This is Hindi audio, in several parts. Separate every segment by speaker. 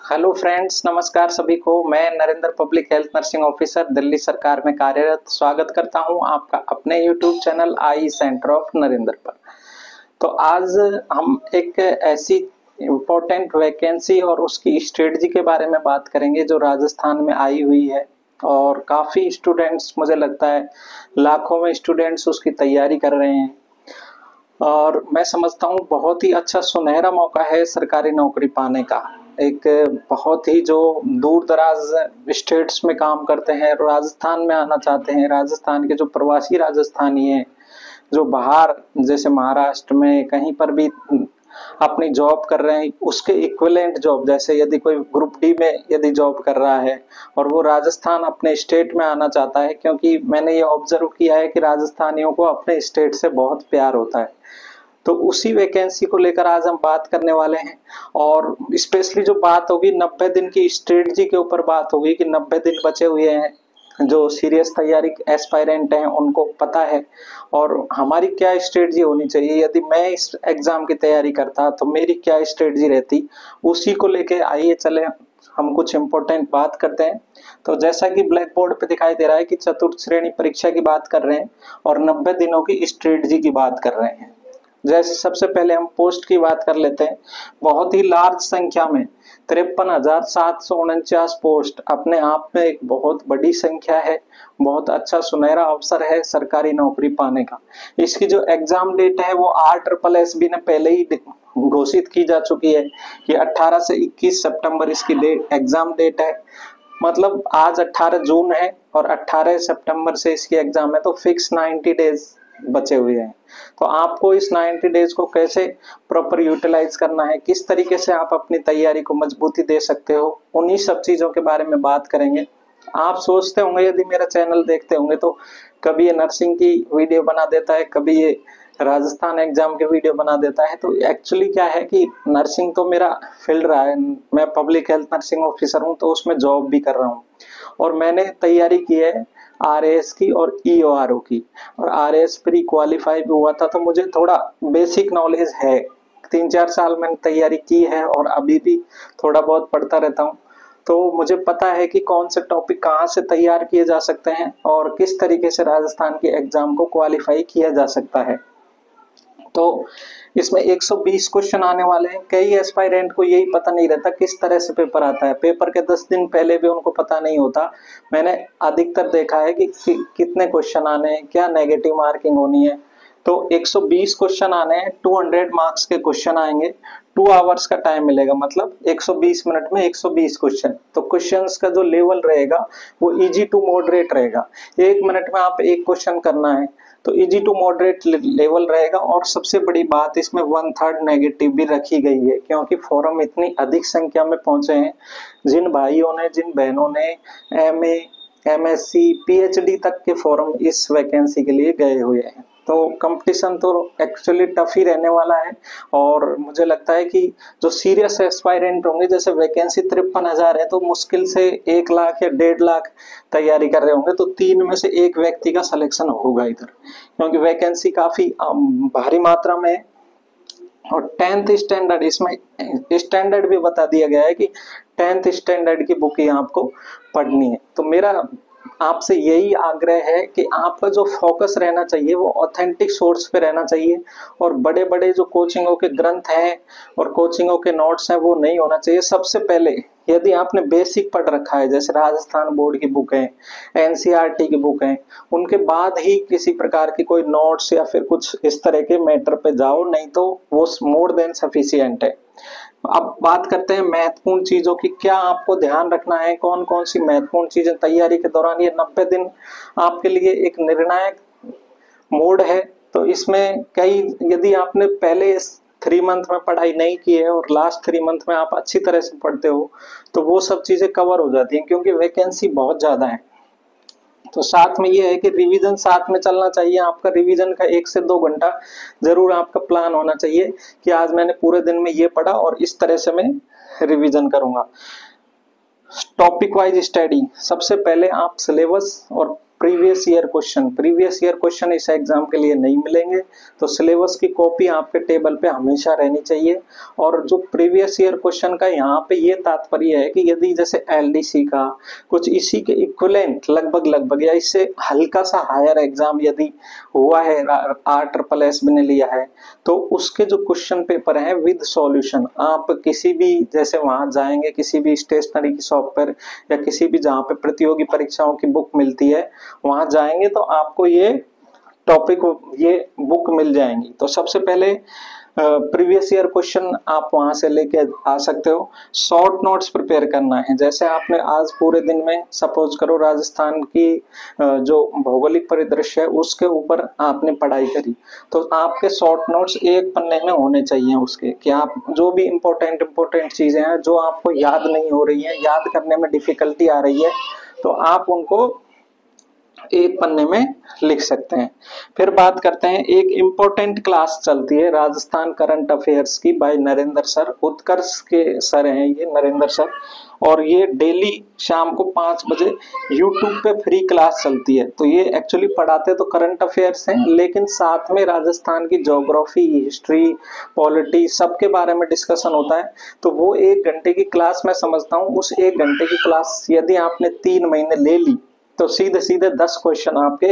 Speaker 1: हेलो फ्रेंड्स, नमस्कार सभी को। मैं Narendra public health nursing officer Delhi सरकार में कार्यरत स्वागत करता हूं आपका अपने YouTube channel I centre of Narendra पर। तो आज हम एक ऐसी इम्पोर्टेंट वैकेंसी और उसकी स्ट्रेटजी के बारे में बात करेंगे जो राजस्थान में आई हुई है और काफ़ी स्टूडेंट्स, मुझे लगता है लाखों में स्टूडेंट्स उसकी तैयारी कर रहे हैं। और मैं समझता हूँ बहुत ही अच्छा सुनहरा मौका है सरकारी नौकरी पाने का। एक बहुत ही जो दूर दराज स्टेट्स में काम करते हैं, राजस्थान में आना चाहते हैं, राजस्थान के जो प्रवासी राजस्थानी हैं जो बाहर जैसे महाराष्ट्र में कहीं पर भी अपनी जॉब कर रहे हैं, उसके इक्विवेलेंट जॉब, जैसे यदि कोई ग्रुप डी में यदि जॉब कर रहा है और वो राजस्थान अपने स्टेट में आना चाहता है, क्योंकि मैंने ये ऑब्जर्व किया है कि राजस्थानियों को अपने स्टेट से बहुत प्यार होता है। तो उसी वैकेंसी को लेकर आज हम बात करने वाले हैं और स्पेशली जो बात होगी 90 दिन की स्ट्रेटजी के ऊपर बात होगी कि 90 दिन बचे हुए हैं, जो सीरियस तैयारी एस्पायरेंट हैं उनको पता है और हमारी क्या स्ट्रेटजी होनी चाहिए। यदि मैं इस एग्जाम की तैयारी करता तो मेरी क्या स्ट्रेटजी रहती, उसी को लेके आइए चले हम कुछ इम्पोर्टेंट बात करते हैं। तो जैसा कि ब्लैक बोर्ड पे दिखाई दे रहा है कि चतुर्थ श्रेणी परीक्षा की बात कर रहे हैं और 90 दिनों की स्ट्रेटजी की बात कर रहे हैं। जैसे सबसे पहले हम पोस्ट की बात कर लेते हैं। बहुत ही लार्ज संख्या में 53,749 पोस्ट अपने आप में एक बहुत बड़ी संख्या है। बहुत अच्छा सुनहरा अवसर है सरकारी नौकरी पाने का। इसकी जो एग्जाम डेट है वो RSSB ने पहले ही घोषित की जा चुकी है कि 18 से 21 सितंबर इसकी एग्जाम डेट है। मतलब आज 18 जून है और 18 सितंबर से इसकी एग्जाम है, तो फिक्स 90 डेज बचे हुए हैं। तो आपको इस 90 डेज को कैसे प्रॉपर यूटिलाइज करना है, किस तरीके से आप अपनी तैयारी को मजबूती दे सकते हो, उन्हीं सब चीजों के बारे में बात करेंगे। आप सोचते होंगे, यदि मेरा चैनल देखते होंगे, तो कभी ये नर्सिंग की वीडियो बना देता है, कभी ये राजस्थान एग्जाम के वीडियो बना देता है। तो एक्चुअली क्या है कि नर्सिंग तो मेरा फील्ड रहा है, मैं पब्लिक हेल्थ नर्सिंग ऑफिसर हूँ, तो उसमें जॉब भी कर रहा हूँ और मैंने तैयारी की है RAS की और EORO की, और RAS प्री क्वालिफाई भी हुआ था, तो मुझे थोड़ा बेसिक नॉलेज है। 3-4 साल मैंने तैयारी की है और अभी भी थोड़ा बहुत पढ़ता रहता हूँ। तो मुझे पता है कि कौन से टॉपिक कहाँ से तैयार किए जा सकते हैं और किस तरीके से राजस्थान के एग्जाम को क्वालिफाई किया जा सकता है। तो इसमें 120 क्वेश्चन आने वाले हैं। कई एस्पायरेंट को यही पता नहीं रहता किस तरह से पेपर आता है, पेपर के 10 दिन पहले भी उनको पता नहीं होता। मैंने अधिकतर देखा है कि कितने क्वेश्चन आने हैं, क्या नेगेटिव मार्किंग होनी है। तो 120 क्वेश्चन आने हैं, 200 मार्क्स के क्वेश्चन आएंगे, 2 आवर्स का टाइम मिलेगा, मतलब 120 मिनट में 120 क्वेश्चन। तो क्वेश्चंस का जो लेवल रहेगा वो इजी टू मॉडरेट रहेगा। 1 मिनट में आप एक क्वेश्चन करना है, तो इजी टू मॉडरेट लेवल रहेगा। और सबसे बड़ी बात, इसमें 1/3 नेगेटिव भी रखी गई है, क्योंकि फॉर्म इतनी अधिक संख्या में पहुंचे हैं। जिन भाइयों ने, जिन बहनों ने MA, MSc, PhD तक के फॉर्म इस वैकेंसी के लिए गए हुए हैं, तो कंपटीशन तो एक्चुअली टफ ही रहने वाला है। और मुझे लगता है कि जो सीरियस एस्पायरेंट होंगे, जैसे वैकेंसी 53,000 है, तो मुश्किल से 1 लाख या 1.5 लाख तैयारी कर रहे होंगे, तो 3 में से 1 व्यक्ति का सिलेक्शन होगा इधर, क्योंकि वैकेंसी काफी भारी मात्रा में है। और 10th स्टैंडर्ड, इसमें स्टैंडर्ड भी बता दिया गया है कि 10th स्टैंडर्ड की बुक ही आपको पढ़नी है। तो मेरा आपसे यही आग्रह है कि आपका जो फोकस रहना चाहिए वो ऑथेंटिक सोर्स पे रहना चाहिए, और बड़े बड़े जो कोचिंगों के ग्रंथ हैं और कोचिंगों के नोट्स हैं वो नहीं होना चाहिए। सबसे पहले यदि आपने बेसिक पढ़ रखा है, जैसे राजस्थान बोर्ड की बुक है, NCERT की बुक है, उनके बाद ही किसी प्रकार की कोई नोट्स या फिर कुछ इस तरह के मैटर पे जाओ, नहीं तो वो मोर देन सफिशिएंट है। अब बात करते हैं महत्वपूर्ण चीजों की, क्या आपको ध्यान रखना है, कौन कौन सी महत्वपूर्ण चीजें तैयारी के दौरान। ये 90 दिन आपके लिए एक निर्णायक मोड है। तो इसमें कई, यदि आपने पहले 3 मंथ में पढ़ाई नहीं की है और लास्ट 3 मंथ में आप अच्छी तरह से पढ़ते हो, तो वो सब चीजें कवर हो जाती हैं, क्योंकि वैकेंसी बहुत ज्यादा है। तो साथ में ये है कि रिवीजन साथ में चलना चाहिए। आपका रिवीजन का 1 से 2 घंटा जरूर आपका प्लान होना चाहिए कि आज मैंने पूरे दिन में ये पढ़ा और इस तरह से मैं रिवीजन करूंगा। टॉपिक वाइज स्टडी, सबसे पहले आप सिलेबस और प्रीवियस ईयर क्वेश्चन इस एग्जाम के लिए नहीं मिलेंगे, तो सिलेबस की कॉपी आपके टेबल पे हमेशा रहनी चाहिए। और जो प्रीवियस ईयर क्वेश्चन का यहाँ पे ये तात्पर्य है कि यदि जैसे एलडीसी का कुछ इसी के इक्विवेलेंट लगभग या इससे हल्का सा हायर एग्जाम यदि हुआ है, RSSS ने लिया है, तो उसके जो क्वेश्चन पेपर है विद सॉल्यूशन, आप किसी भी जैसे वहां जाएंगे किसी भी स्टेशनरी की शॉप पर या किसी भी जहाँ पे प्रतियोगी परीक्षाओं की बुक मिलती है वहां जाएंगे तो आपको ये टॉपिक ये बुक मिल जाएंगी। तो सबसे पहले प्रीवियस ईयर क्वेश्चन आप वहां से लेके आ सकते हो। शॉर्ट नोट्स प्रिपेयर करना है, जैसे आपने आज पूरे दिन में सपोज करो राजस्थान की जो भौगोलिक परिदृश्य है उसके ऊपर आपने पढ़ाई करी, तो आपके शॉर्ट नोट्स एक पन्ने में होने चाहिए उसके, कि आप जो भी इम्पोर्टेंट चीजें हैं जो आपको याद नहीं हो रही है, याद करने में डिफिकल्टी आ रही है, तो आप उनको एक पन्ने में लिख सकते हैं। फिर बात करते हैं, एक इम्पोर्टेंट क्लास चलती है राजस्थान करंट अफेयर्स की बाय नरेंद्र सर, उत्कर्ष के सर हैं ये नरेंद्र सर, और ये डेली शाम को 5 बजे यूट्यूब पे फ्री क्लास चलती है। तो ये एक्चुअली पढ़ाते तो करंट अफेयर्स हैं, लेकिन साथ में राजस्थान की ज्योग्राफी, हिस्ट्री, पॉलिटी सबके बारे में डिस्कशन होता है। तो वो 1 घंटे की क्लास मैं समझता हूँ, उस 1 घंटे की क्लास यदि आपने 3 महीने ले ली तो सीधे 10 क्वेश्चन आपके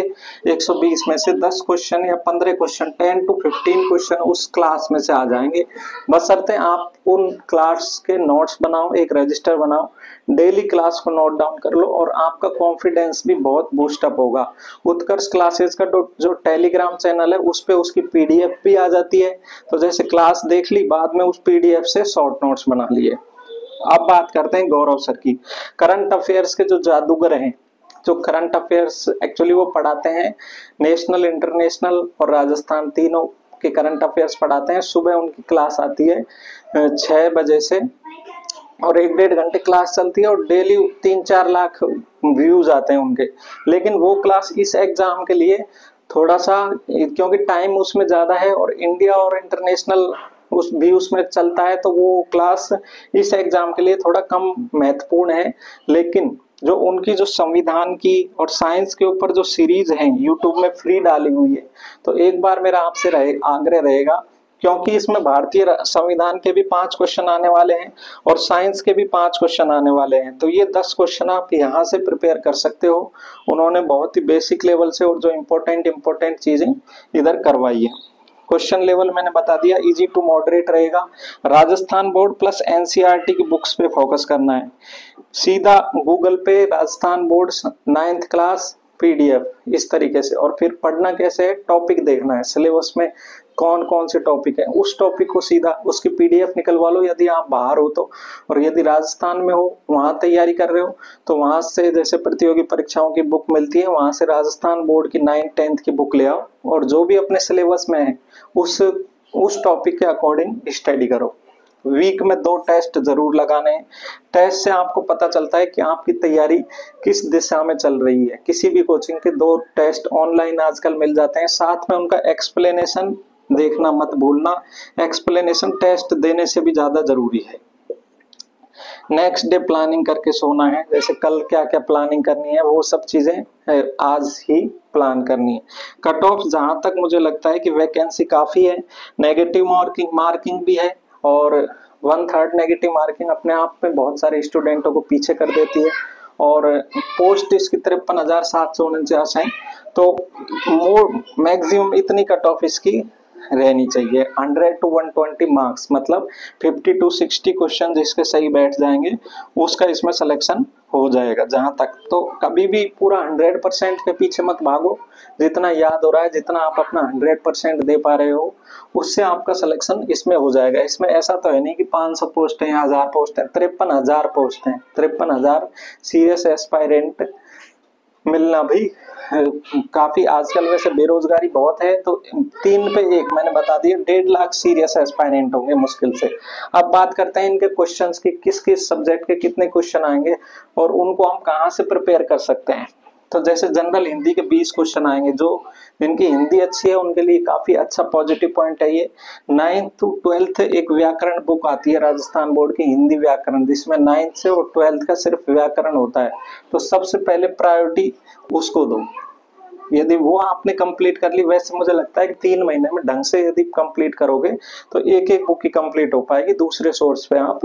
Speaker 1: 120 में से 10 क्वेश्चन या 15 क्वेश्चन 10 to 15 क्वेश्चन उस क्लास में से आ जाएंगे। बशर्ते आप उन क्लास के नोट्स बनाओ, एक रजिस्टर बनाओ, डेली क्लास को नोट डाउन कर लो और आपका कॉन्फिडेंस भी बहुत बूस्ट अप होगा। उत्कर्ष क्लासेस का जो टेलीग्राम चैनल है उस पे उसकी पीडीएफ भी आ जाती है, तो जैसे क्लास देख ली बाद में उस पीडीएफ से शॉर्ट नोट्स बना लिए। अब बात करते हैं गौरव सर की। करंट अफेयर्स के जो जादूगर हैं, जो करंट अफेयर्स एक्चुअली वो पढ़ाते हैं, नेशनल, इंटरनेशनल और राजस्थान तीनों के करंट अफेयर्स पढ़ाते हैं। सुबह उनकी क्लास आती है 6 बजे से और 1-1.5 घंटे क्लास चलती है और डेली 3-4 लाख व्यूज आते हैं उनके। लेकिन वो क्लास इस एग्जाम के लिए थोड़ा सा, क्योंकि टाइम उसमें ज्यादा है और इंडिया और इंटरनेशनल उसमें चलता है, तो वो क्लास इस एग्जाम के लिए थोड़ा कम महत्वपूर्ण है। लेकिन जो उनकी जो संविधान की और साइंस के ऊपर जो सीरीज है यूट्यूब में फ्री डाली हुई है, तो एक बार मेरा आपसे आग्रह रहेगा, क्योंकि इसमें भारतीय संविधान के भी 5 क्वेश्चन आने वाले हैं और साइंस के भी 5 क्वेश्चन आने वाले हैं, तो ये 10 क्वेश्चन आप यहाँ से प्रिपेयर कर सकते हो। उन्होंने बहुत ही बेसिक लेवल से और जो इम्पोर्टेंट चीजें इधर करवाई है। क्वेश्चन लेवल मैंने बता दिया, इजी टू मॉडरेट रहेगा। राजस्थान बोर्ड प्लस एनसीईआरटी की बुक्स पे फोकस करना है। सीधा गूगल पे Rajasthan board 9th class PDF इस तरीके से, और फिर पढ़ना कैसे है, टॉपिक देखना है सिलेबस में कौन कौन से टॉपिक है, उस टॉपिक को सीधा उसकी पीडीएफ निकलवा लो यदि आप बाहर हो तो, और यदि राजस्थान में हो वहां तैयारी कर रहे हो तो वहां से जैसे प्रतियोगी परीक्षाओं की बुक मिलती है वहां से राजस्थान बोर्ड की 9th 10th की बुक ले आओ और जो भी अपने सिलेबस में है उस टॉपिक के अकॉर्डिंग स्टडी करो। वीक में 2 टेस्ट जरूर लगाने हैं। टेस्ट से आपको पता चलता है कि आपकी तैयारी किस दिशा में चल रही है। किसी भी कोचिंग के 2 टेस्ट ऑनलाइन आजकल मिल जाते हैं, साथ में उनका एक्सप्लेनेशन देखना मत भूलना, एक्सप्लेनेशन टेस्ट देने से भी ज्यादा जरूरी है। नेक्स्ट डे प्लानिंग करके सोना है, जैसे कल क्या क्या प्लानिंग करनी है वो सब चीजें आज ही प्लान करनी है। कट ऑफ जहां तक मुझे लगता है कि वैकेंसी काफी है, नेगेटिव मार्किंग भी है और 1/3 नेगेटिव मार्किंग अपने आप में बहुत सारे स्टूडेंटों को पीछे कर देती है, और पोस्ट इसकी 53,749 है, तो मैक्सिमम इतनी कट ऑफ इसकी रहनी चाहिए। 100 to 120 मार्क्स, मतलब 50 to 60 क्वेश्चन जिसके सही बैठ जाएंगे उसका इसमें सिलेक्शन हो जाएगा। जहां तक तो कभी भी पूरा 100% के पीछे मत भागो, जितना याद हो रहा है, जितना आप अपना 100% दे पा रहे हो उससे आपका सिलेक्शन इसमें हो जाएगा। इसमें ऐसा तो है नहीं कि 500 पोस्ट है, 1000 पोस्ट है, 53,000 पोस्ट है। 53,000 सीरियस एस्पायरेंट मिलना भी काफी, आजकल वैसे बेरोजगारी बहुत है, तो 3 पे 1 मैंने बता दिया, 1.5 लाख सीरियस एस्पायरेंट होंगे मुश्किल से। अब बात करते हैं इनके क्वेश्चंस की, किस किस सब्जेक्ट के कितने क्वेश्चन आएंगे और उनको हम कहाँ से प्रिपेयर कर सकते हैं। तो जैसे जनरल हिंदी के 20 क्वेश्चन आएंगे जो जिनकी हिंदी अच्छी है उनके लिए काफी अच्छा पॉजिटिव पॉइंट है ये। 9th to 12th एक व्याकरण बुक आती है राजस्थान बोर्ड की, हिंदी व्याकरण, जिसमें 9th से और 12th का सिर्फ व्याकरण होता है। तो सबसे पहले प्रायोरिटी उसको दो। यदि वो आपने कंप्लीट कर ली, वैसे मुझे लगता है कि 3 महीने में ढंग से यदि कंप्लीट करोगे तो एक एक बुक ही कंप्लीट हो पाएगी, दूसरे सोर्स पे आप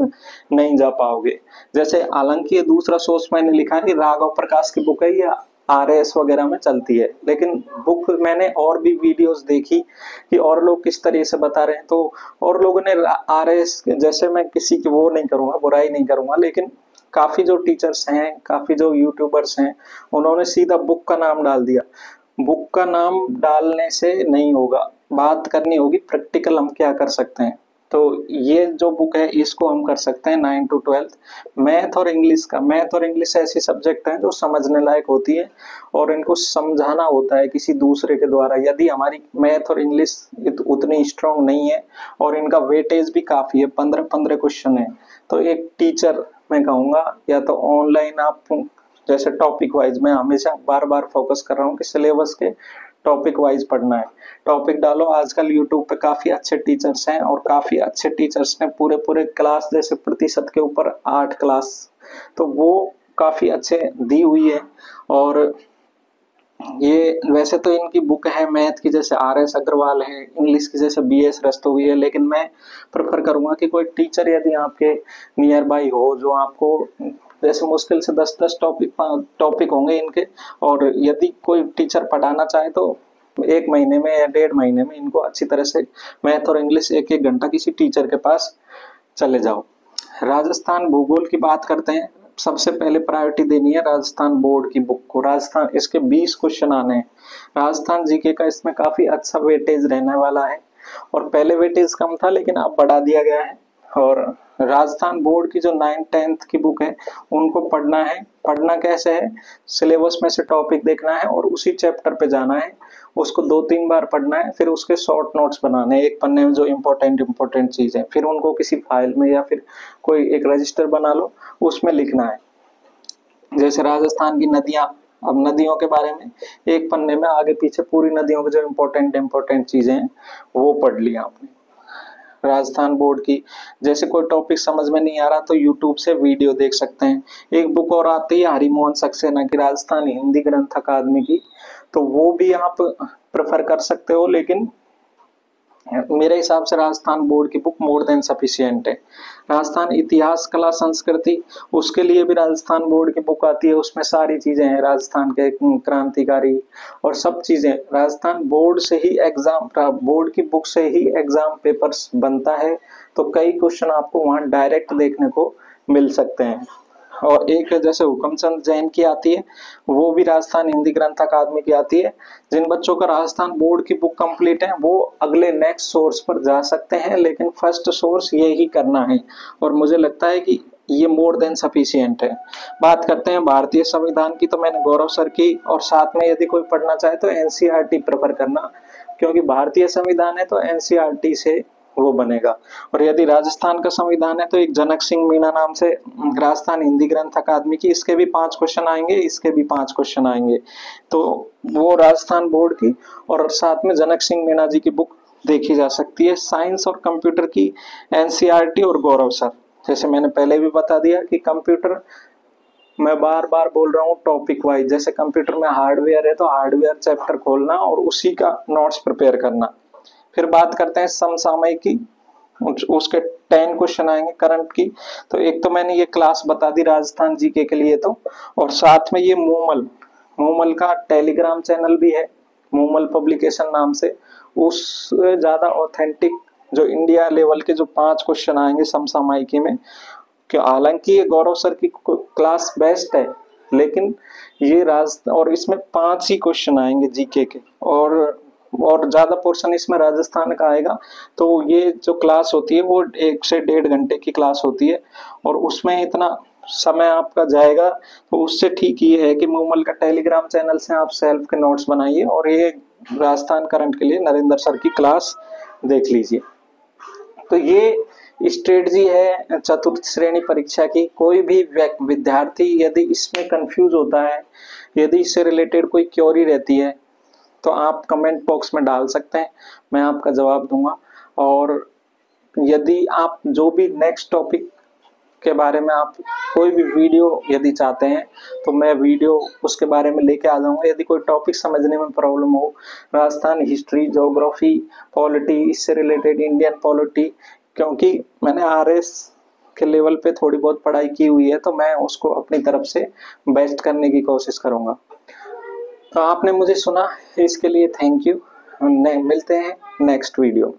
Speaker 1: नहीं जा पाओगे। जैसे हालांकि ये दूसरा सोर्स मैंने लिखा है कि राघव प्रकाश की बुक है, या RS वगैरह में चलती है, लेकिन बुक मैंने और भी वीडियोस देखी कि और लोग किस तरह से बता रहे हैं। तो और लोगों ने RS, जैसे मैं किसी की वो नहीं करूंगा, बुराई नहीं करूंगा, लेकिन काफी जो टीचर्स हैं, काफी जो यूट्यूबर्स हैं, उन्होंने सीधा बुक का नाम डाल दिया। बुक का नाम डालने से नहीं होगा, बात करनी होगी प्रैक्टिकल हम क्या कर सकते हैं। तो ये जो बुक है इसको हम कर सकते हैं 9 to 12th। मैथ और इंग्लिश का, मैथ और इंग्लिश ऐसी सब्जेक्ट हैं जो समझने लायक होती है और इनको समझाना होता है किसी दूसरे के द्वारा। यदि हमारी मैथ और इंग्लिश उतनी स्ट्रांग नहीं है और इनका वेटेज भी काफी है, 15-15 क्वेश्चन है, तो एक टीचर मैं कहूँगा या तो ऑनलाइन आप, जैसे टॉपिक वाइज, मैं हमेशा बार बार फोकस कर रहा हूँ कि सिलेबस के टॉपिक वाइज पढ़ना है। टॉपिक डालो, आजकल यूट्यूब पे काफी अच्छे टीचर्स हैं और काफी अच्छे टीचर्स ने पूरे पूरे क्लास, जैसे प्रतिशत के ऊपर 8 क्लास, तो वो काफी अच्छे दी हुई है। और ये वैसे तो इनकी बुक है मैथ की, जैसे RS अग्रवाल है, इंग्लिश की जैसे BS रस्तोगी है, लेकिन मैं प्रेफर करूंगा कि कोई टीचर यदि आपके नियर बाई हो, जो आपको, जैसे मुश्किल से 10-10 टॉपिक होंगे इनके, और यदि कोई टीचर पढ़ाना चाहे तो 1 महीने में या 1.5 महीने में इनको अच्छी तरह से मैथ और इंग्लिश 1-1 घंटा किसी टीचर के पास चले जाओ। राजस्थान भूगोल की बात करते हैं। सबसे पहले प्रायोरिटी देनी है राजस्थान बोर्ड की बुक को। राजस्थान, इसके 20 क्वेश्चन आने हैं। राजस्थान जीके का इसमें काफी अच्छा वेटेज रहने वाला है, और पहले वेटेज कम था लेकिन अब बढ़ा दिया गया है। और राजस्थान बोर्ड की जो 9th-10th की बुक है उनको पढ़ना है। पढ़ना कैसे है, सिलेबस में से टॉपिक देखना है और उसी चैप्टर पे जाना है, उसको 2-3 बार पढ़ना है, फिर उसके शॉर्ट नोट्स बनाने हैं एक पन्ने में, जो इम्पोर्टेंट चीजें, फिर उनको किसी फाइल में या फिर कोई एक रजिस्टर बना लो, उसमें लिखना है। जैसे राजस्थान की नदियां, अब नदियों के बारे में एक पन्ने में आगे पीछे पूरी नदियों की जो इम्पोर्टेंट चीजें हैं वो पढ़ लिया आपने। राजस्थान बोर्ड की जैसे कोई टॉपिक समझ में नहीं आ रहा तो यूट्यूब से वीडियो देख सकते हैं। एक बुक और आती है हरिमोहन सक्सेना की, राजस्थान हिंदी ग्रंथ अकादमी की, तो वो भी आप प्रेफर कर सकते हो, लेकिन मेरे हिसाब से राजस्थान बोर्ड की बुक मोर देन सफिशिएंट है। राजस्थान इतिहास कला संस्कृति, उसके लिए भी राजस्थान बोर्ड की बुक आती है, उसमें सारी चीजें हैं राजस्थान के क्रांतिकारी और सब चीजें। राजस्थान बोर्ड से ही एग्जाम, बोर्ड की बुक से ही एग्जाम पेपर्स बनता है, तो कई क्वेश्चन आपको वहां डायरेक्ट देखने को मिल सकते हैं। और एक जैसे हुकमचंद जैन की आती है, वो भी राजस्थान हिंदी ग्रंथ अकादमी की आती है। जिन बच्चों का राजस्थान बोर्ड की बुक कंप्लीट है वो अगले नेक्स्ट सोर्स पर जा सकते हैं, लेकिन फर्स्ट सोर्स ये ही करना है, और मुझे लगता है कि ये मोर देन सफिशिएंट है। बात करते हैं भारतीय संविधान की, तो मैंने गौरव सर की, और साथ में यदि कोई पढ़ना चाहे तो NCERT प्रेफर करना, क्योंकि भारतीय संविधान है तो NCERT से वो बनेगा। और यदि राजस्थान का संविधान है तो एक जनक सिंह मीणा नाम से राजस्थान हिंदी ग्रंथ अकादमी की, इसके भी 5 क्वेश्चन आएंगे, इसके भी 5 क्वेश्चन आएंगे, तो वो राजस्थान बोर्ड की और साथ में जनक सिंह मीणा जी की बुक देखी जा सकती है। साइंस और कंप्यूटर की NCERT और गौरव सर, जैसे मैंने पहले भी बता दिया कि कंप्यूटर, मैं बार बार बोल रहा हूँ टॉपिक वाइज, जैसे कंप्यूटर में हार्डवेयर है तो हार्डवेयर चैप्टर खोलना और उसी का नोट्स प्रिपेयर करना। फिर बात करते हैं समसामयिक की, उसके 10 क्वेश्चन आएंगे करंट की। तो एक तो मैंने ये क्लास बता दी राजस्थान जीके के लिए, तो और साथ में ये मूमल का टेलीग्राम चैनल भी है, मूमल पब्लिकेशन नाम से, उससे ज्यादा ऑथेंटिक जो इंडिया लेवल के जो 5 क्वेश्चन आएंगे समसामयिकी में, कि हालांकि ये गौरव सर की क्लास बेस्ट है, लेकिन ये और इसमें 5 ही क्वेश्चन आएंगे जीके के, और ज्यादा पोर्शन इसमें राजस्थान का आएगा। तो ये जो क्लास होती है वो 1 से 1.5 घंटे की क्लास होती है, और उसमें इतना समय आपका जाएगा, तो उससे ठीक ये है कि मूमल का टेलीग्राम चैनल से आप सेल्फ के नोट्स बनाइए और ये राजस्थान करंट के लिए नरेंद्र सर की क्लास देख लीजिए। तो ये स्ट्रेटजी है चतुर्थ श्रेणी परीक्षा की। कोई भी विद्यार्थी यदि इसमें कंफ्यूज होता है, यदि इससे रिलेटेड कोई क्वेरी रहती है, तो आप कमेंट बॉक्स में डाल सकते हैं, मैं आपका जवाब दूंगा। और यदि आप जो भी नेक्स्ट टॉपिक के बारे में आप कोई भी वीडियो यदि चाहते हैं तो मैं वीडियो उसके बारे में लेके आ जाऊंगा। यदि कोई टॉपिक समझने में प्रॉब्लम हो, राजस्थान हिस्ट्री, ज्योग्राफी, पॉलिटी, इससे रिलेटेड इंडियन पॉलिटी, क्योंकि मैंने आरएस के लेवल पे थोड़ी बहुत पढ़ाई की हुई है तो मैं उसको अपनी तरफ से बेस्ट करने की कोशिश करूंगा। तो आपने मुझे सुना, इसके लिए थैंक यू। मिलते हैं नेक्स्ट वीडियो।